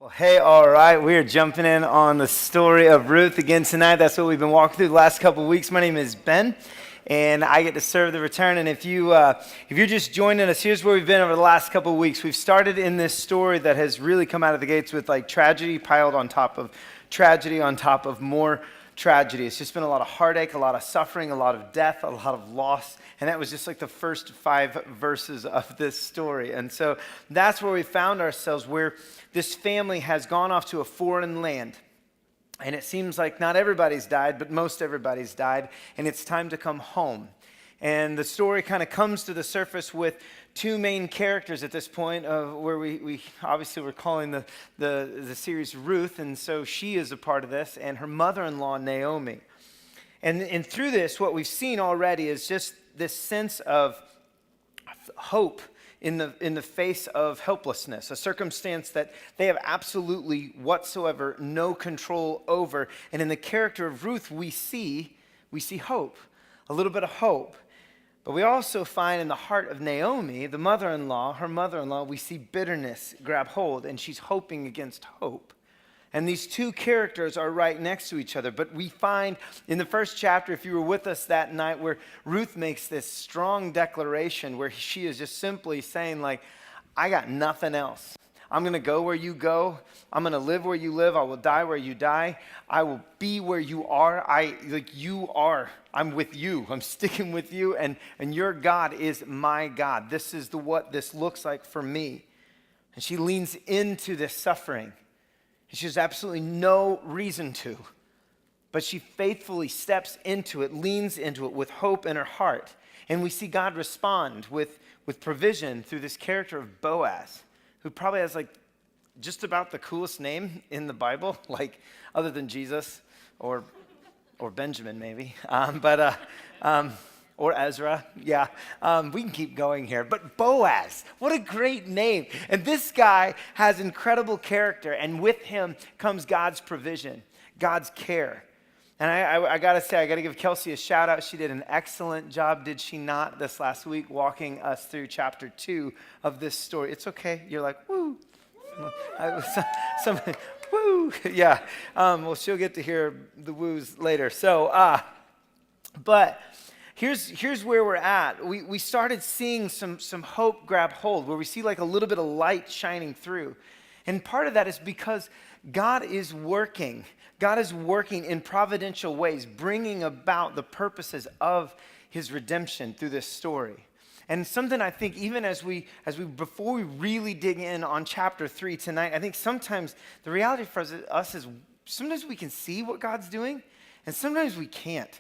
Well, hey, all right, we're jumping in on the story of Ruth again tonight. That's what we've been walking through the last couple of weeks. My name is Ben, and I get to serve the return. And if you're just joining us, here's where we've been over the last couple of weeks. We've started in this story that has really come out of the gates with like tragedy piled on top of tragedy on top of more tragedy. It's just been a lot of heartache, a lot of suffering, a lot of death, a lot of loss. And that was just like the first 5 verses of this story. And so that's where we found ourselves, where this family has gone off to a foreign land. And it seems like not everybody's died, but most everybody's died. And it's time to come home. And the story kind of comes to the surface with 2 main characters at this point, where we obviously we're calling the series Ruth. And so she is a part of this, and her mother-in-law, Naomi. And through this, what we've seen already is just this sense of hope in the face of helplessness, a circumstance that they have absolutely whatsoever no control over. And in the character of Ruth, we see hope, a little bit of hope. But we also find in the heart of Naomi, her mother-in-law, we see bitterness grab hold, and she's hoping against hope. And these 2 characters are right next to each other. But we find in the first chapter, if you were with us that night, where Ruth makes this strong declaration where she is just simply saying, like, I got nothing else. I'm going to go where you go. I'm going to live where you live. I will die where you die. I will be where you are. You are. I'm with you. I'm sticking with you. And your God is my God. This is what this looks like for me. And she leans into this suffering. She has absolutely no reason to, but she faithfully steps into it, leans into it with hope in her heart. And we see God respond with provision through this character of Boaz, who probably has like just about the coolest name in the Bible, like other than Jesus or Benjamin maybe, or Ezra, yeah. We can keep going here. But Boaz, what a great name. And this guy has incredible character, and with him comes God's provision, God's care. And I got to say, I got to give Kelsey a shout out. She did an excellent job, did she not, this last week, walking us through chapter 2 of this story. It's okay. You're like, woo. Woo. Yeah. Well, she'll get to hear the woos later. So, but here's where we're at. We started seeing some hope grab hold, where we see like a little bit of light shining through. And part of that is because God is working. God is working in providential ways, bringing about the purposes of his redemption through this story. And something I think even before we really dig in on chapter 3 tonight, I think sometimes the reality for us is sometimes we can see what God's doing and sometimes we can't.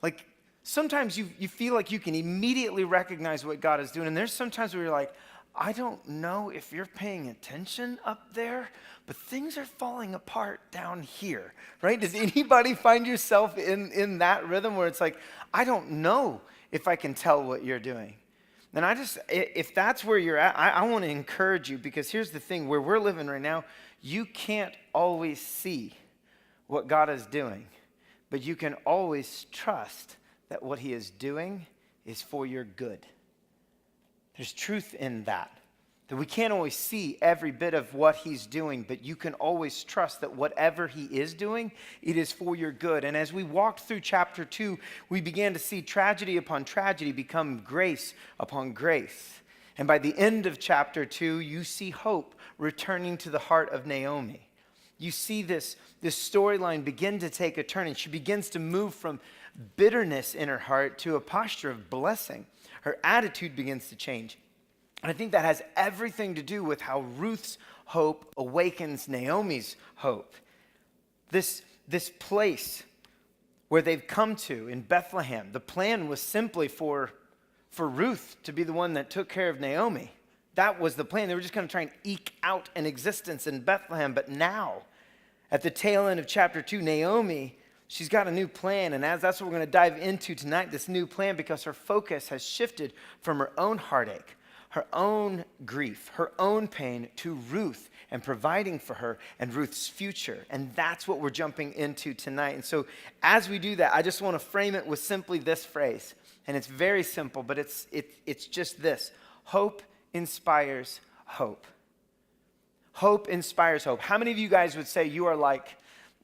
Like, sometimes you feel like you can immediately recognize what God is doing. And there's sometimes where you're like, I don't know if you're paying attention up there, but things are falling apart down here, right? Does anybody find yourself in that rhythm where it's like, I don't know if I can tell what you're doing? And if that's where you're at, I want to encourage you, because here's the thing, where we're living right now, you can't always see what God is doing, but you can always trust that what he is doing is for your good. There's truth in that we can't always see every bit of what he's doing, but you can always trust that whatever he is doing, it is for your good. And as we walked through chapter 2, we began to see tragedy upon tragedy become grace upon grace. And by the end of chapter 2, you see hope returning to the heart of Naomi. You see this storyline begin to take a turn, and she begins to move from bitterness in her heart to a posture of blessing. Her attitude begins to change. And I think that has everything to do with how Ruth's hope awakens Naomi's hope. This place where they've come to in Bethlehem, the plan was simply for Ruth to be the one that took care of Naomi. That was the plan. They were just going to try and eke out an existence in Bethlehem. But now, at the tail end of chapter 2, Naomi, she's got a new plan, and that's what we're going to dive into tonight, this new plan, because her focus has shifted from her own heartache, her own grief, her own pain, to Ruth and providing for her and Ruth's future. And that's what we're jumping into tonight. And so as we do that, I just want to frame it with simply this phrase. And it's very simple, but it's just this. Hope inspires hope. Hope inspires hope. How many of you guys would say you are like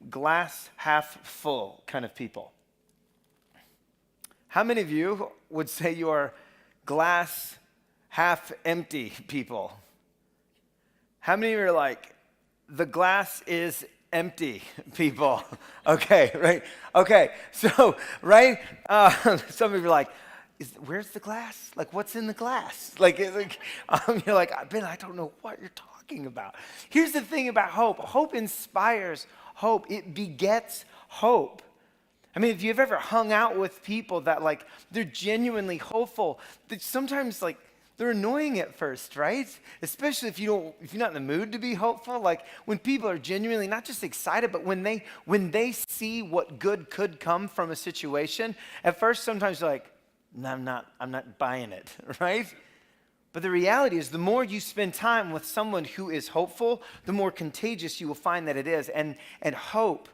glass half full kind of people? How many of you would say you are glass half empty people? How many of you are like, the glass is empty people? Okay, right? Okay, so, right? Some of you are like, where's the glass? Like, what's in the glass? You're like, Ben, I don't know what you're talking about. Here's the thing about hope. Hope inspires hope. It begets hope. I mean, if you've ever hung out with people that like, they're genuinely hopeful, that sometimes like, they're annoying at first, right? Especially if you're not in the mood to be hopeful. Like when people are genuinely not just excited, but when they see what good could come from a situation, at first sometimes you're like, no, I'm not buying it, right? But the reality is the more you spend time with someone who is hopeful, the more contagious you will find that it is. And hope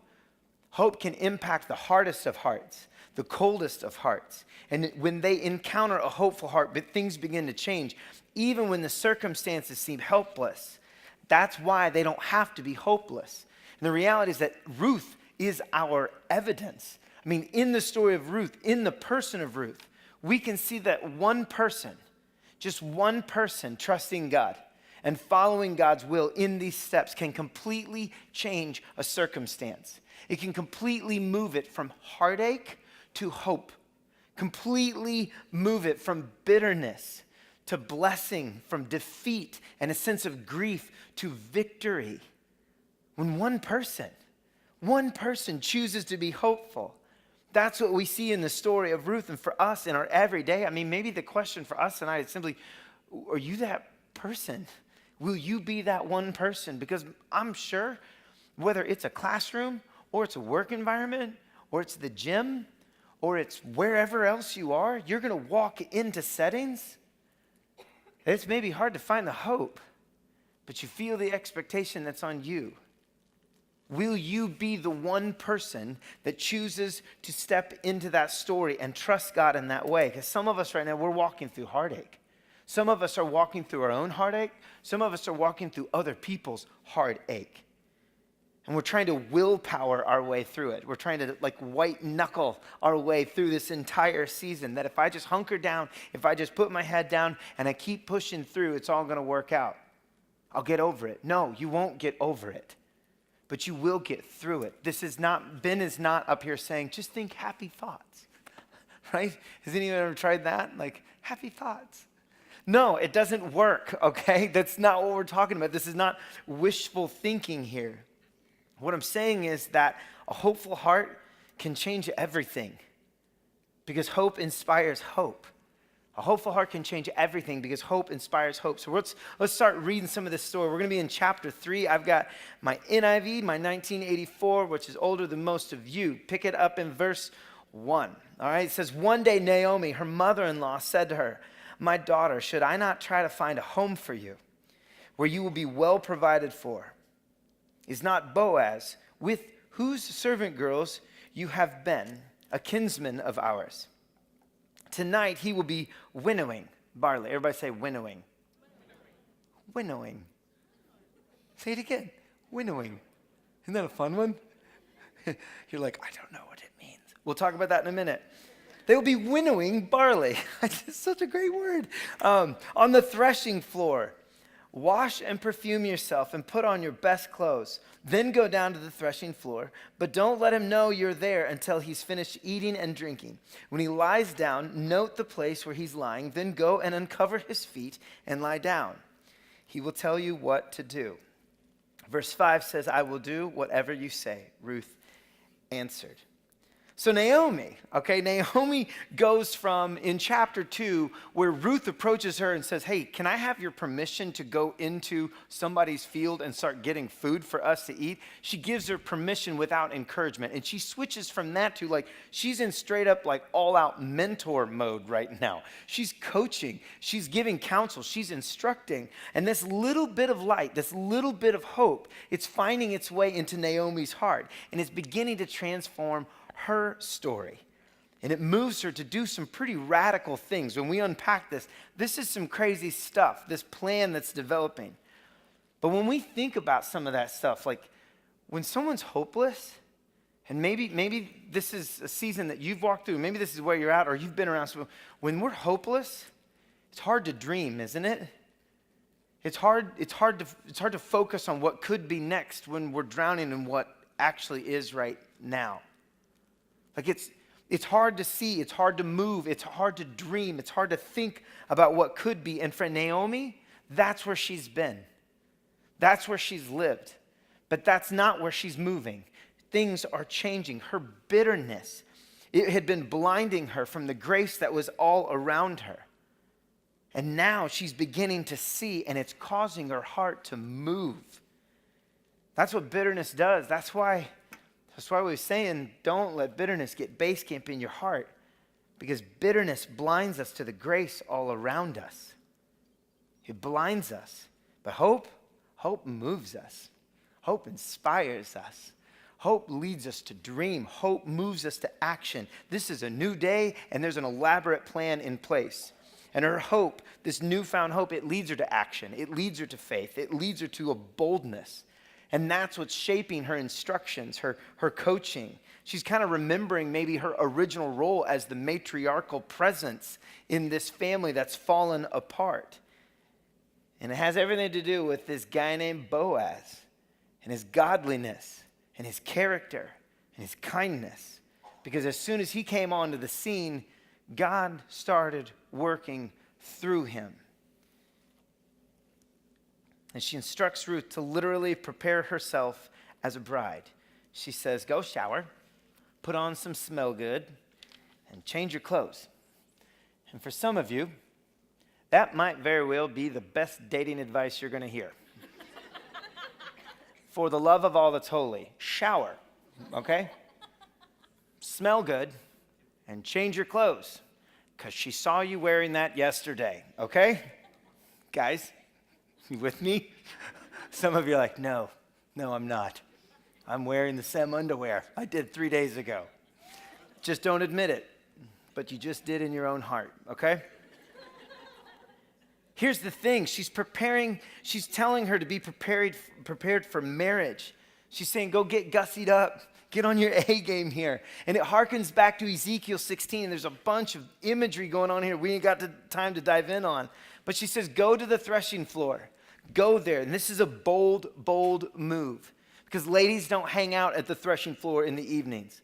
can impact the hardest of hearts, the coldest of hearts. And when they encounter a hopeful heart, but things begin to change, even when the circumstances seem helpless. That's why they don't have to be hopeless. And the reality is that Ruth is our evidence. I mean, in the story of Ruth, in the person of Ruth, we can see that one person, just one person trusting God and following God's will in these steps can completely change a circumstance. It can completely move it from heartache to hope, completely move it from bitterness to blessing, from defeat and a sense of grief to victory. When one person chooses to be hopeful, that's what we see in the story of Ruth. And for us in our everyday, I mean, maybe the question for us tonight is simply, are you that person? Will you be that one person? Because I'm sure whether it's a classroom or it's a work environment or it's the gym or it's wherever else you are, you're going to walk into settings. It's maybe hard to find the hope, but you feel the expectation that's on you. Will you be the one person that chooses to step into that story and trust God in that way? Because some of us right now, we're walking through heartache. Some of us are walking through our own heartache. Some of us are walking through other people's heartache. And we're trying to willpower our way through it. We're trying to like white knuckle our way through this entire season. That if I just hunker down, if I just put my head down and I keep pushing through, it's all going to work out. I'll get over it. No, you won't get over it. But you will get through it. Ben is not up here saying, just think happy thoughts, right? Has anyone ever tried that? Like, happy thoughts. No, it doesn't work, okay? That's not what we're talking about. This is not wishful thinking here. What I'm saying is that a hopeful heart can change everything because hope inspires hope. A hopeful heart can change everything because hope inspires hope. So let's start reading some of this story. We're going to be in chapter 3. I've got my NIV, my 1984, which is older than most of you. Pick it up in verse 1. All right, it says, one day Naomi, her mother-in-law, said to her, my daughter, should I not try to find a home for you where you will be well provided for? Is not Boaz, with whose servant girls you have been, a kinsman of ours? Tonight he will be winnowing barley. Everybody say winnowing. Winnowing. Say it again. Winnowing. Isn't that a fun one? You're like, I don't know what it means. We'll talk about that in a minute. They will be winnowing barley. It's such a great word. On the threshing floor. Wash and perfume yourself and put on your best clothes. Then go down to the threshing floor. But don't let him know you're there until he's finished eating and drinking. When he lies down, note the place where he's lying. Then go and uncover his feet and lie down. He will tell you what to do. Verse 5 says, I will do whatever you say, Ruth answered. So Naomi goes from in chapter 2 where Ruth approaches her and says, hey, can I have your permission to go into somebody's field and start getting food for us to eat? She gives her permission without encouragement. And she switches from that to like, she's in straight up like all out mentor mode right now. She's coaching, she's giving counsel, she's instructing. And this little bit of light, this little bit of hope, it's finding its way into Naomi's heart. And it's beginning to transform her story. And it moves her to do some pretty radical things. When we unpack this is some crazy stuff, this plan that's developing. But when we think about some of that stuff, like when someone's hopeless, and maybe this is a season that you've walked through, maybe this is where you're at, or you've been around. So when we're hopeless, it's hard to dream, isn't it? It's hard to focus on what could be next when we're drowning in what actually is right now. Like it's hard to see, it's hard to move, it's hard to dream, it's hard to think about what could be. And for Naomi, that's where she's been. That's where she's lived. But that's not where she's moving. Things are changing. Her bitterness, it had been blinding her from the grace that was all around her. And now she's beginning to see, and it's causing her heart to move. That's what bitterness does. That's why we're saying don't let bitterness get base camp in your heart, because bitterness blinds us to the grace all around us. It blinds us. But hope moves us. Hope inspires us. Hope leads us to dream. Hope moves us to action. This is a new day, and there's an elaborate plan in place. And her hope, this newfound hope, it leads her to action. It leads her to faith. It leads her to a boldness. And that's what's shaping her instructions, her coaching. She's kind of remembering maybe her original role as the matriarchal presence in this family that's fallen apart. And it has everything to do with this guy named Boaz and his godliness and his character and his kindness. Because as soon as he came onto the scene, God started working through him. And she instructs Ruth to literally prepare herself as a bride. She says, go shower, put on some smell good, and change your clothes. And for some of you, that might very well be the best dating advice you're going to hear. For the love of all that's holy, shower, okay? Smell good, and change your clothes, because she saw you wearing that yesterday, okay? Guys, you with me? Some of you are like, no, I'm not. I'm wearing the same underwear I did 3 days ago. Just don't admit it, but you just did in your own heart, okay? Here's the thing, she's telling her to be prepared for marriage. She's saying, go get gussied up, get on your A game here. And it harkens back to Ezekiel 16. There's a bunch of imagery going on here we ain't got the time to dive in on. But she says, go to the threshing floor. Go there. And this is a bold, bold move. Because ladies don't hang out at the threshing floor in the evenings.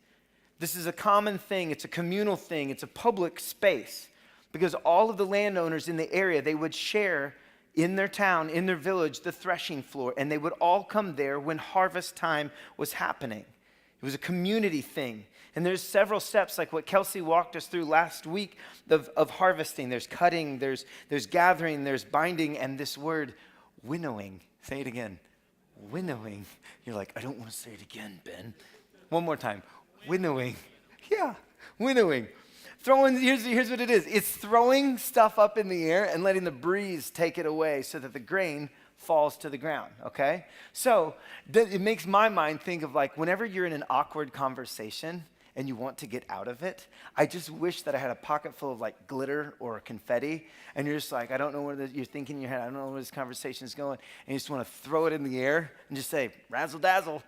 This is a common thing. It's a communal thing. It's a public space. Because all of the landowners in the area, they would share in their town, in their village, the threshing floor. And they would all come there when harvest time was happening. It was a community thing. And there's several steps, like what Kelsey walked us through last week of harvesting. There's cutting, there's gathering, there's binding, and this word, winnowing. Say it again. Winnowing. You're like, I don't want to say it again, Ben. One more time. Winnowing. Yeah, winnowing. Here's what it is. It's throwing stuff up in the air and letting the breeze take it away so that the grain falls to the ground, okay? So it makes my mind think of like whenever you're in an awkward conversation and you want to get out of it, I just wish that I had a pocket full of like glitter or confetti, and you're just like, I don't know where you're thinking in your head, I don't know where this conversation is going, and you just want to throw it in the air and just say, razzle dazzle.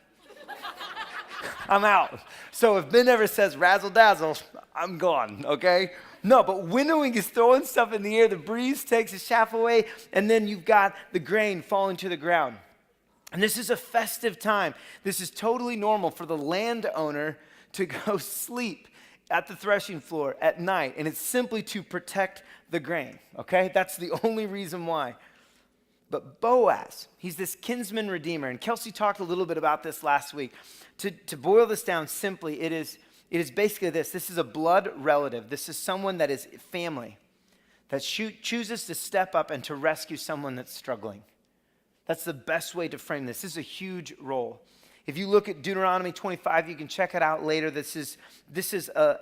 I'm out. So if Ben ever says razzle dazzle, I'm gone, okay? No, but winnowing is throwing stuff in the air. The breeze takes the chaff away, and then you've got the grain falling to the ground. And this is a festive time. This is totally normal for the landowner to go sleep at the threshing floor at night, and it's simply to protect the grain, okay? That's the only reason why. But Boaz, he's this kinsman redeemer, and Kelsey talked a little bit about this last week. To boil this down simply, it is basically this. This is a blood relative. This is someone that is family, that chooses to step up and to rescue someone that's struggling. That's the best way to frame this. This is a huge role. If you look at Deuteronomy 25, you can check it out later. It's a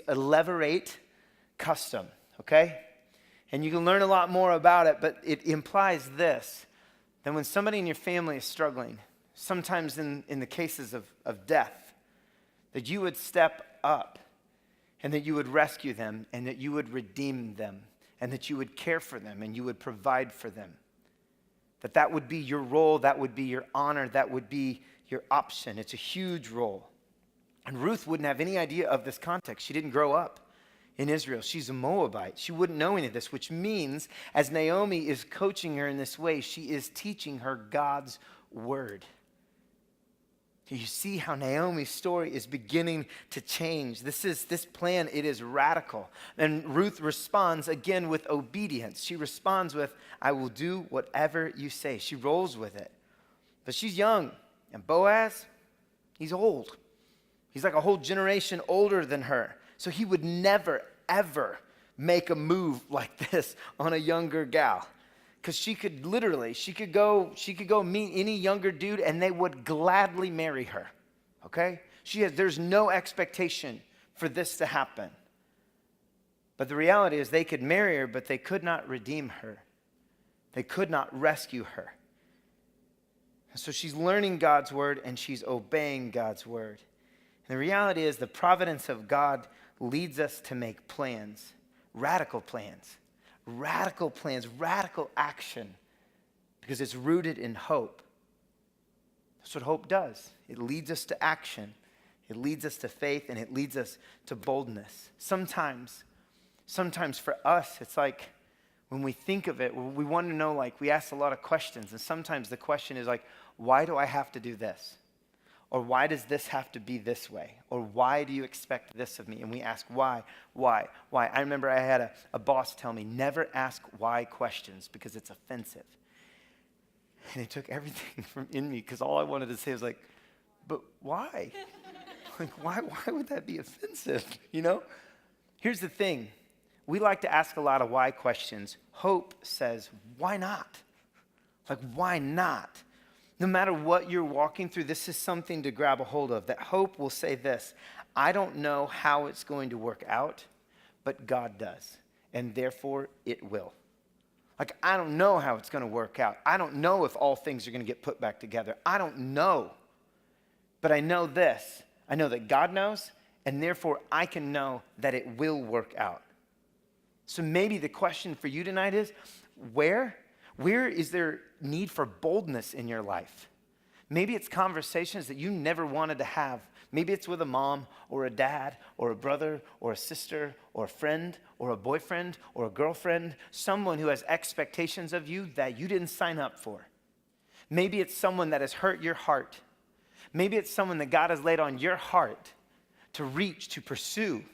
levirate custom, okay? And you can learn a lot more about it, but it implies this, that when somebody in your family is struggling, sometimes in the cases of death, that you would step up and that you would rescue them and that you would redeem them and that you would care for them and you would provide for them. that would be your role, that would be your honor, that would be your option. It's a huge role. And Ruth wouldn't have any idea of this context. She didn't grow up in Israel. She's a Moabite. She wouldn't know any of this, which means as Naomi is coaching her in this way, she is teaching her God's word. You see how Naomi's story is beginning to change. This plan, it is radical. And Ruth responds again with obedience. She responds with, I will do whatever you say. She rolls with it. But she's young. And Boaz, he's old. He's like a whole generation older than her. So he would never, ever make a move like this on a younger gal. Because she could go meet any younger dude and they would gladly marry her, okay? There's no expectation for this to happen. But the reality is they could marry her, but they could not redeem her. They could not rescue her. And so she's learning God's word and she's obeying God's word. And the reality is the providence of God leads us to make plans, radical action, because it's rooted in hope. That's what hope does. It leads us to action. It leads us to faith, and it leads us to boldness. Sometimes for us, it's like when we think of it, we want to know, like, we ask a lot of questions, and sometimes the question is like, why do I have to do this? Or why does this have to be this way? Or why do you expect this of me? And we ask why. I remember I had a boss tell me, never ask why questions because it's offensive. And it took everything from in me because all I wanted to say was like, but why? Like, why would that be offensive, you know? Here's the thing. We like to ask a lot of why questions. Hope says, why not? Like, why not? No matter what you're walking through, this is something to grab a hold of. That hope will say this, I don't know how it's going to work out, but God does, and therefore it will. Like, I don't know how it's going to work out. I don't know if all things are going to get put back together. I don't know, but I know this. I know that God knows, and therefore I can know that it will work out. So maybe the question for you tonight is, where is there need for boldness in your life? Maybe it's conversations that you never wanted to have. Maybe it's with a mom or a dad or a brother or a sister or a friend or a boyfriend or a girlfriend, someone who has expectations of you that you didn't sign up for. Maybe it's someone that has hurt your heart. Maybe it's someone that God has laid on your heart to reach, to pursue,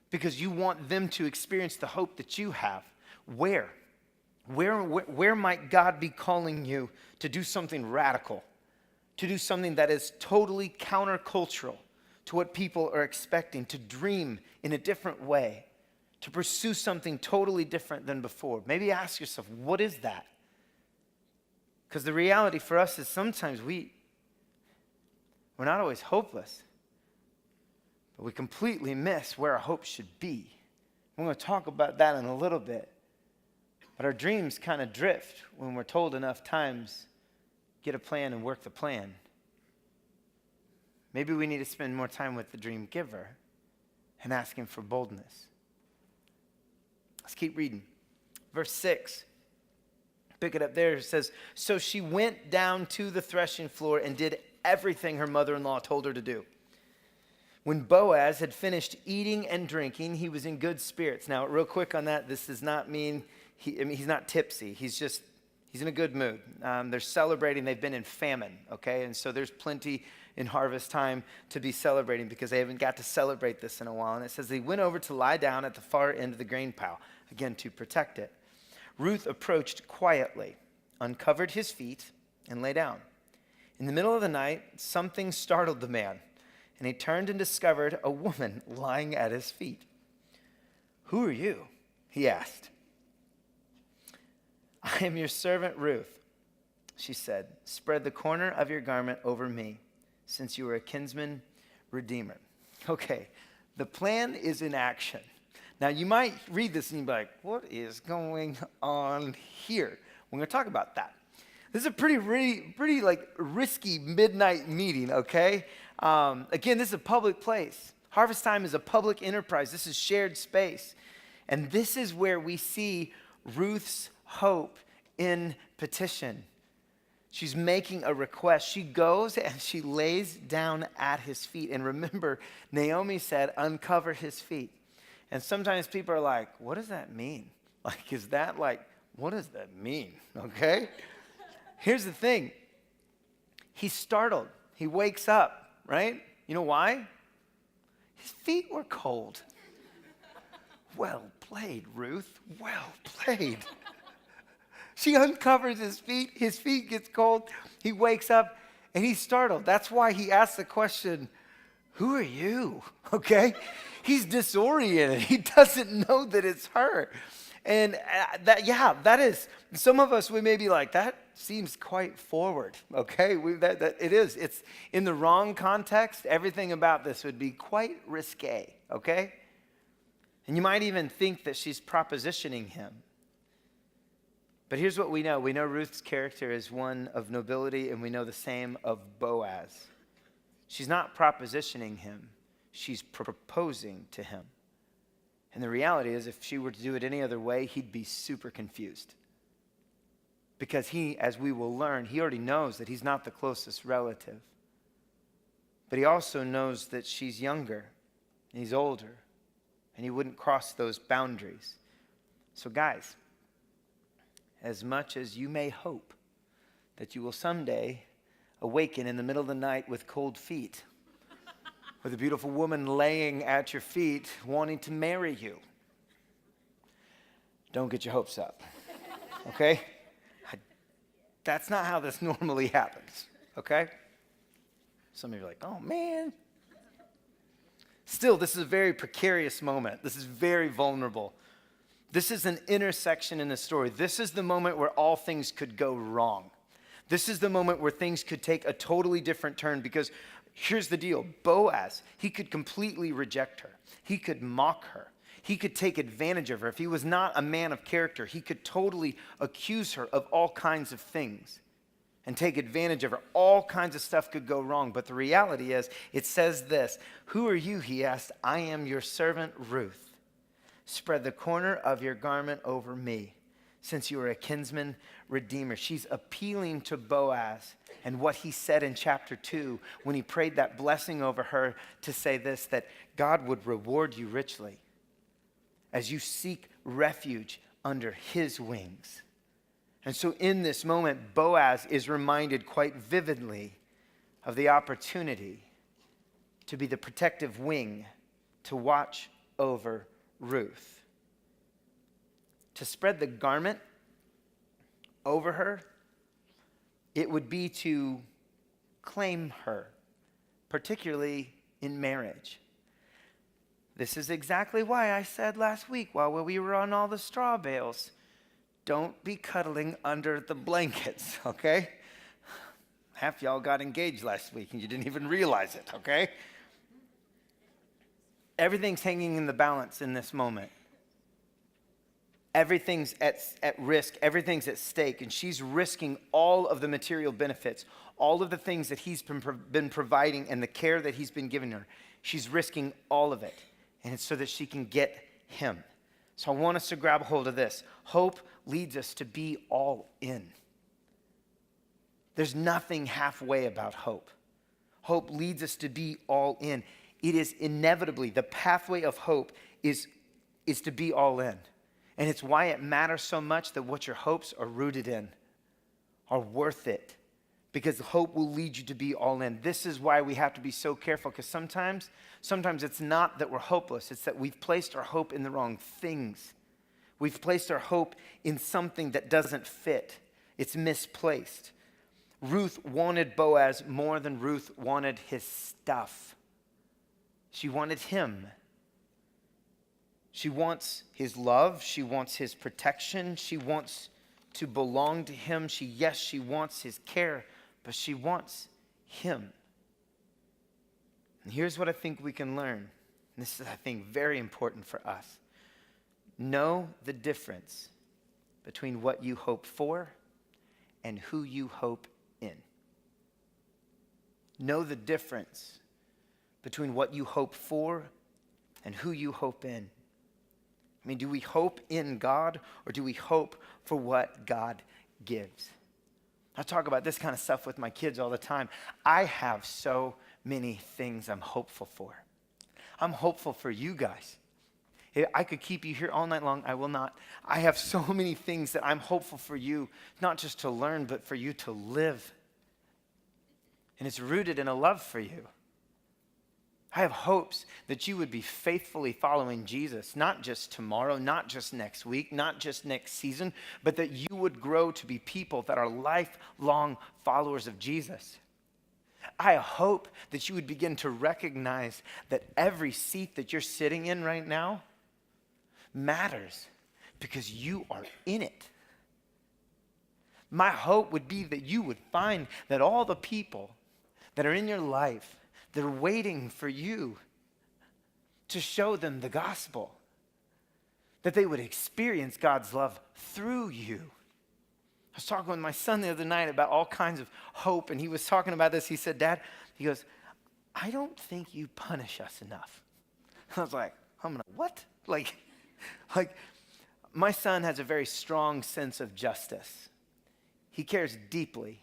because you want them to experience the hope that you have. Where might God be calling you to do something radical, to do something that is totally countercultural to what people are expecting, to dream in a different way, to pursue something totally different than before? Maybe ask yourself, what is that? Because the reality for us is sometimes we're not always hopeless, but we completely miss where our hope should be. We're going to talk about that in a little bit. But our dreams kind of drift when we're told enough times, get a plan and work the plan. Maybe we need to spend more time with the dream giver and ask him for boldness. Let's keep reading. Verse 6. Pick it up there. It says, so she went down to the threshing floor and did everything her mother-in-law told her to do. When Boaz had finished eating and drinking, he was in good spirits. Now, real quick on that, this does not mean he's not tipsy. He's in a good mood. They're celebrating. They've been in famine, okay? And so there's plenty in harvest time to be celebrating because they haven't got to celebrate this in a while. And it says they went over to lie down at the far end of the grain pile, again, to protect it. Ruth approached quietly, uncovered his feet, and lay down. In the middle of the night, something startled the man, and he turned and discovered a woman lying at his feet. Who are you? He asked. I am your servant Ruth, she said. Spread the corner of your garment over me, since you are a kinsman redeemer. Okay, the plan is in action. Now, you might read this and you'd be like, what is going on here? We're going to talk about that. This is a pretty risky midnight meeting, okay? Again, this is a public place. Harvest Time is a public enterprise. This is shared space. And this is where we see Ruth's hope in Petition. She's making a request. She goes and she lays down at his feet. And remember, Naomi said, uncover his feet. And sometimes people are like, what does that mean? Like, is that like, what does that mean? Okay? Here's the thing. He's startled. He wakes up, right? You know why? His feet were cold. Well played, Ruth. Well played. She uncovers his feet gets cold, he wakes up, and he's startled. That's why he asks the question, who are you? Okay? He's disoriented. He doesn't know that it's her. And that is, some of us, we may be like, that seems quite forward, okay? It is. It's in the wrong context, everything about this would be quite risque, okay? And you might even think that she's propositioning him. But here's what we know. We know Ruth's character is one of nobility, and we know the same of Boaz. She's not propositioning him. She's proposing to him. And the reality is, if she were to do it any other way, he'd be super confused. Because he, as we will learn, he already knows that he's not the closest relative. But he also knows that she's younger, and he's older, and he wouldn't cross those boundaries. So guys, as much as you may hope that you will someday awaken in the middle of the night with cold feet, with a beautiful woman laying at your feet wanting to marry you, don't get your hopes up, okay? That's not how this normally happens, okay? Some of you are like, oh man. Still, this is a very precarious moment. This is very vulnerable. This is an intersection in the story. This is the moment where all things could go wrong. This is the moment where things could take a totally different turn, because here's the deal. Boaz, he could completely reject her. He could mock her. He could take advantage of her. If he was not a man of character, he could totally accuse her of all kinds of things and take advantage of her. All kinds of stuff could go wrong. But the reality is, it says this, who are you, he asked. I am your servant Ruth. Spread the corner of your garment over me, since you are a kinsman redeemer. She's appealing to Boaz and what he said in chapter 2 when he prayed that blessing over her, to say this, that God would reward you richly as you seek refuge under his wings. And so in this moment, Boaz is reminded quite vividly of the opportunity to be the protective wing to watch over Ruth. To spread the garment over her, it would be to claim her, particularly in marriage. This is exactly why I said last week while we were on all the straw bales, don't be cuddling under the blankets, okay? Half y'all got engaged last week and you didn't even realize it, okay? Everything's hanging in the balance in this moment. Everything's at risk. Everything's at stake. And she's risking all of the material benefits, all of the things that he's been providing and the care that he's been giving her. She's risking all of it. And it's so that she can get him. So I want us to grab a hold of this. Hope leads us to be all in. There's nothing halfway about hope. Hope leads us to be all in. It is inevitably, the pathway of hope is to be all in. And it's why it matters so much that what your hopes are rooted in are worth it. Because hope will lead you to be all in. This is why we have to be so careful, because sometimes it's not that we're hopeless. It's that we've placed our hope in the wrong things. We've placed our hope in something that doesn't fit. It's misplaced. Ruth wanted Boaz more than Ruth wanted his stuff. She wanted him. She wants his love. She wants his protection. She wants to belong to him. She wants his care, but she wants him. And here's what I think we can learn. And this is, I think, very important for us. Know the difference between what you hope for and who you hope in. Know the difference between what you hope for and who you hope in. I mean, do we hope in God or do we hope for what God gives. I talk about this kind of stuff with my kids all the time. I have so many things I'm hopeful for. I'm hopeful for you guys. I could keep you here all night long. I will not. I have so many things that I'm hopeful for you, not just to learn, but for you to live. And it's rooted in a love for you. I have hopes that you would be faithfully following Jesus, not just tomorrow, not just next week, not just next season, but that you would grow to be people that are lifelong followers of Jesus. I hope that you would begin to recognize that every seat that you're sitting in right now matters because you are in it. My hope would be that you would find that all the people that are in your life, they're waiting for you to show them the gospel, that they would experience God's love through you. I was talking with my son the other night about all kinds of hope, and he was talking about this. He said, Dad, he goes, I don't think you punish us enough. I was like, what? Like, my son has a very strong sense of justice. He cares deeply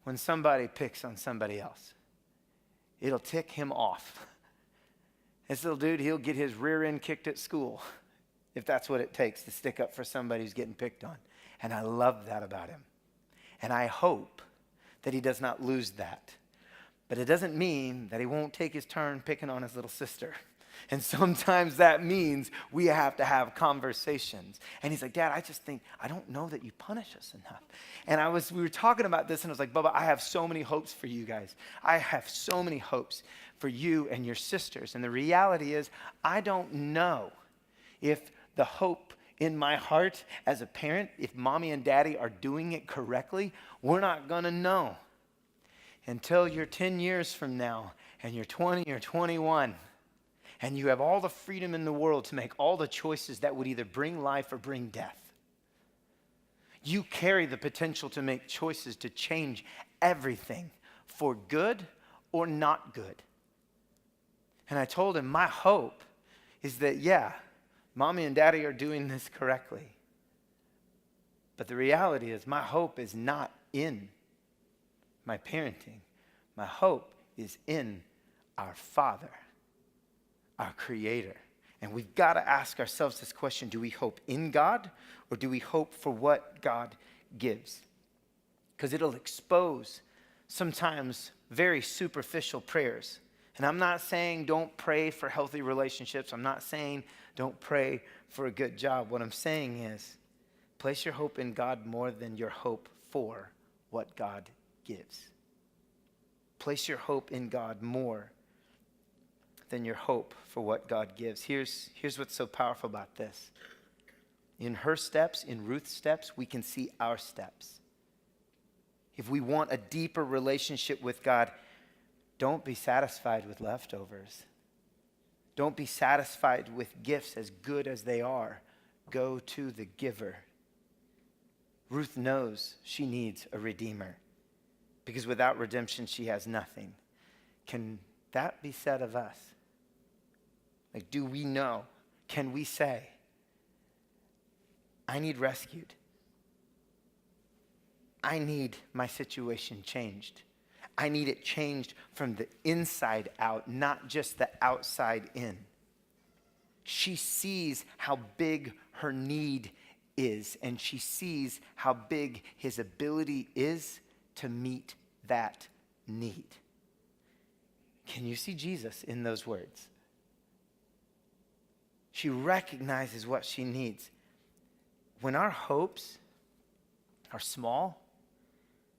when somebody picks on somebody else. It'll tick him off. This little dude, he'll get his rear end kicked at school if that's what it takes to stick up for somebody who's getting picked on. And I love that about him. And I hope that he does not lose that. But it doesn't mean that he won't take his turn picking on his little sister. And sometimes that means we have to have conversations. And he's like, Dad, I don't know that you punish us enough. And we were talking about this, and I was like, Bubba, I have so many hopes for you guys. I have so many hopes for you and your sisters. And the reality is, I don't know if the hope in my heart as a parent, if mommy and daddy are doing it correctly, we're not going to know until you're 10 years from now and you're 20 or 21. And you have all the freedom in the world to make all the choices that would either bring life or bring death. You carry the potential to make choices to change everything for good or not good. And I told him, my hope is that, yeah, mommy and daddy are doing this correctly. But the reality is, my hope is not in my parenting. My hope is in our Father, our Creator. And we've got to ask ourselves this question: do we hope in God, or do we hope for what God gives? Because it'll expose sometimes very superficial prayers. And I'm not saying don't pray for healthy relationships. I'm not saying don't pray for a good job. What I'm saying is, place your hope in God more than your hope for what God gives. Place your hope in God more than your hope for what God gives. Here's what's so powerful about this. In her steps, in Ruth's steps, we can see our steps. If we want a deeper relationship with God, don't be satisfied with leftovers. Don't be satisfied with gifts as good as they are. Go to the giver. Ruth knows she needs a redeemer, because without redemption, she has nothing. Can that be said of us? Like, do we know? Can we say, I need rescued. I need my situation changed. I need it changed from the inside out, not just the outside in. She sees how big her need is, and she sees how big his ability is to meet that need. Can you see Jesus in those words? She recognizes what she needs. When our hopes are small,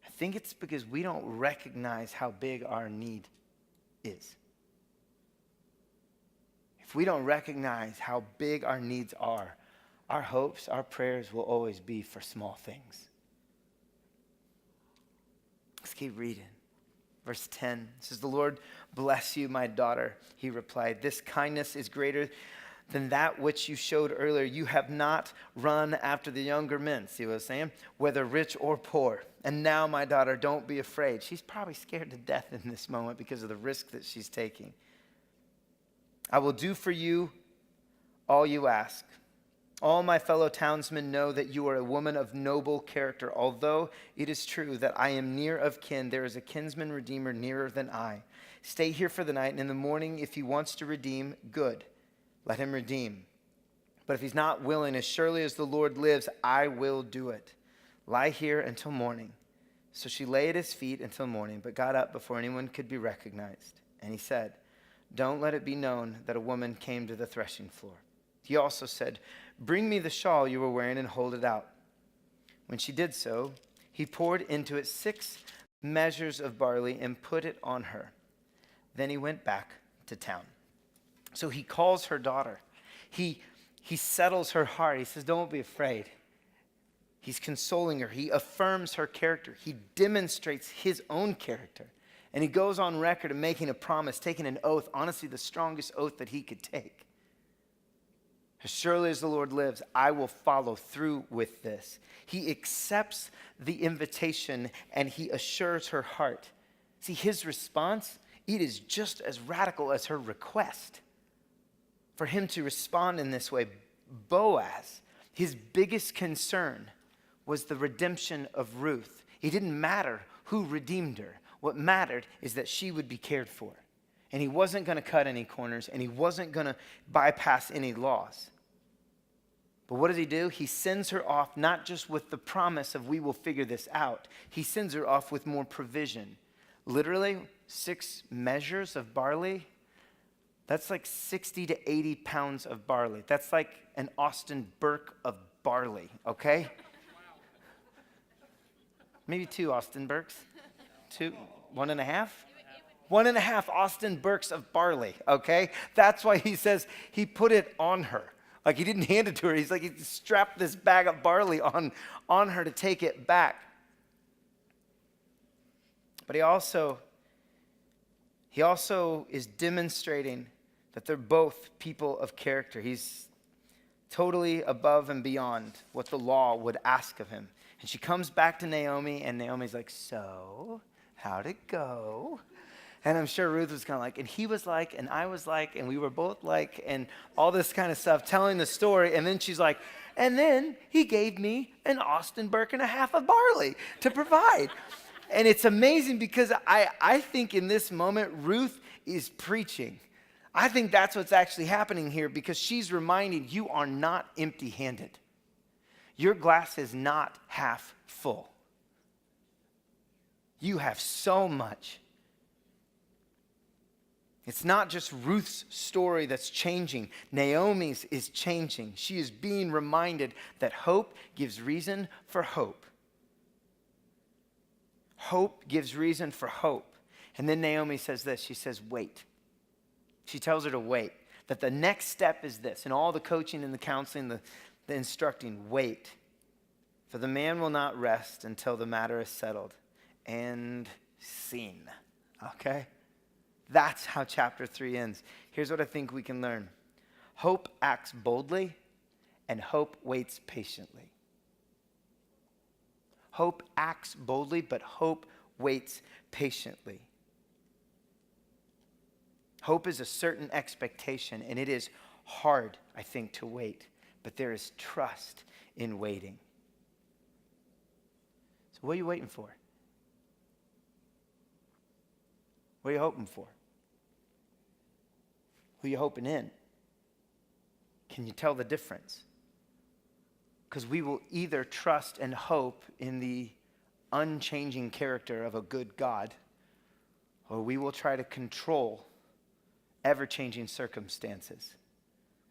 I think it's because we don't recognize how big our need is. If we don't recognize how big our needs are, our hopes, our prayers will always be for small things. Let's keep reading. Verse 10 says, "The Lord bless you, my daughter." He replied, "This kindness is greater than that which you showed earlier. You have not run after the younger men." See what I'm saying? "Whether rich or poor. And now, my daughter, don't be afraid." She's probably scared to death in this moment because of the risk that she's taking. "I will do for you all you ask. All my fellow townsmen know that you are a woman of noble character. Although it is true that I am near of kin, there is a kinsman redeemer nearer than I. Stay here for the night, and in the morning, if he wants to redeem, good. Let him redeem. But if he's not willing, as surely as the Lord lives, I will do it. Lie here until morning. So she lay at his feet until morning, but got up before anyone could be recognized. And he said, don't let it be known that a woman came to the threshing floor. He also said, bring me the shawl you were wearing and hold it out. When she did so, he poured into it 6 measures of barley and put it on her. Then he went back to town. So he calls her daughter. He settles her heart. He says, don't be afraid. He's consoling her. He affirms her character. He demonstrates his own character. And he goes on record of making a promise, taking an oath, honestly the strongest oath that he could take. As surely as the Lord lives, I will follow through with this. He accepts the invitation and he assures her heart. See, his response, it is just as radical as her request. For him to respond in this way, Boaz, his biggest concern was the redemption of Ruth. It didn't matter who redeemed her. What mattered is that she would be cared for. And he wasn't going to cut any corners, and he wasn't going to bypass any laws. But what does he do? He sends her off not just with the promise of we will figure this out. He sends her off with more provision. Literally, 6 measures of barley. That's like 60 to 80 pounds of barley. That's like an Austin Burke of barley, okay? Maybe 2 Austin Burkes. 2, 1.5? 1.5 Austin Burkes of barley, okay? That's why he says he put it on her. Like he didn't hand it to her. He's like, he strapped this bag of barley on her to take it back. But he also is demonstrating that they're both people of character. He's totally above and beyond what the law would ask of him. And she comes back to Naomi, and Naomi's like, so, how'd it go? And I'm sure Ruth was kind of like, and he was like, and I was like, and we were both like, and all this kind of stuff, telling the story. And then she's like, and then he gave me an Austin Burke and a half of barley to provide. And it's amazing because I think in this moment, Ruth is preaching. I think that's what's actually happening here because she's reminding you are not empty-handed. Your glass is not half full. You have so much. It's not just Ruth's story that's changing. Naomi's is changing. She is being reminded that hope gives reason for hope. Hope gives reason for hope. And then Naomi says this. She says, wait. She tells her to wait. That the next step is this. And all the coaching and the counseling, the instructing, wait. For the man will not rest until the matter is settled and seen. Okay? That's how chapter 3 ends. Here's what I think we can learn. Hope acts boldly and hope waits patiently. Hope acts boldly, but hope waits patiently. Hope is a certain expectation, and it is hard, I think, to wait. But there is trust in waiting. So what are you waiting for? What are you hoping for? Who are you hoping in? Can you tell the difference? Because we will either trust and hope in the unchanging character of a good God, or we will try to control ever-changing circumstances.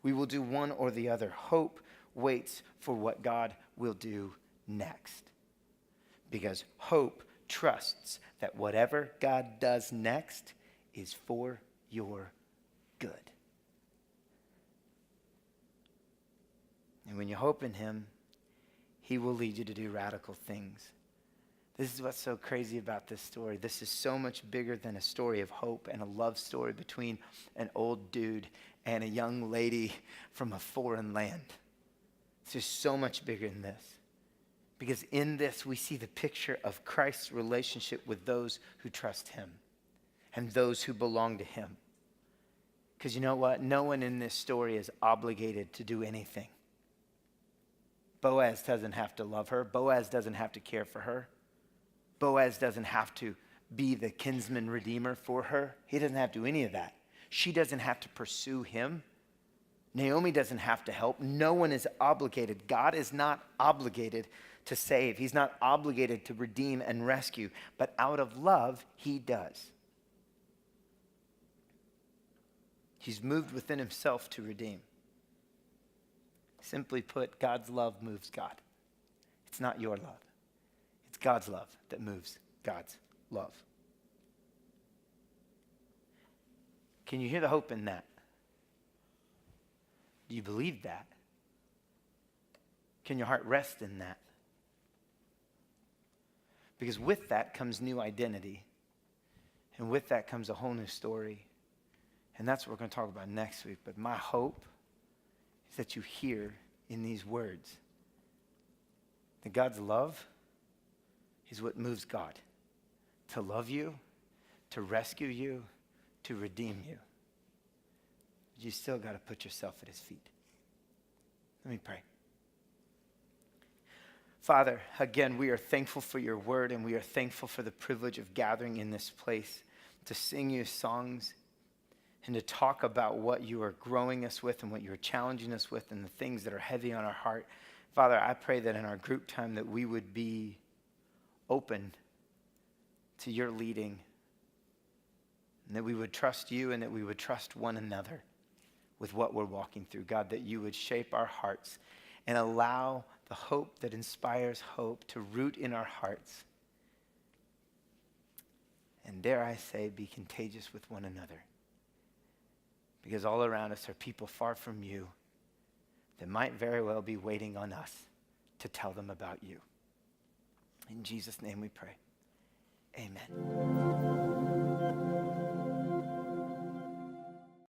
We will do one or the other. Hope waits for what God will do next. Because hope trusts that whatever God does next is for your good. And when you hope in him, he will lead you to do radical things. This is what's so crazy about this story. This is so much bigger than a story of hope and a love story between an old dude and a young lady from a foreign land. It's just so much bigger than this. Because in this, we see the picture of Christ's relationship with those who trust him and those who belong to him. Because you know what? No one in this story is obligated to do anything. Boaz doesn't have to love her. Boaz doesn't have to care for her. Boaz doesn't have to be the kinsman redeemer for her. He doesn't have to do any of that. She doesn't have to pursue him. Naomi doesn't have to help. No one is obligated. God is not obligated to save. He's not obligated to redeem and rescue. But out of love, he does. He's moved within himself to redeem. Simply put, God's love moves God. It's not your love. It's God's love that moves God's love. Can you hear the hope in that? Do you believe that? Can your heart rest in that? Because with that comes new identity. And with that comes a whole new story. And that's what we're going to talk about next week. But my hope is that you hear in these words that God's love is what moves God to love you, to rescue you, to redeem you. You still got to put yourself at his feet. Let me pray. Father, again, we are thankful for your word, and we are thankful for the privilege of gathering in this place to sing you songs and to talk about what you are growing us with and what you're challenging us with and the things that are heavy on our heart. Father, I pray that in our group time that we would be open to your leading, and that we would trust you and that we would trust one another with what we're walking through. God, that you would shape our hearts and allow the hope that inspires hope to root in our hearts. And dare I say, be contagious with one another. Because all around us are people far from you that might very well be waiting on us to tell them about you. In Jesus' name we pray. Amen.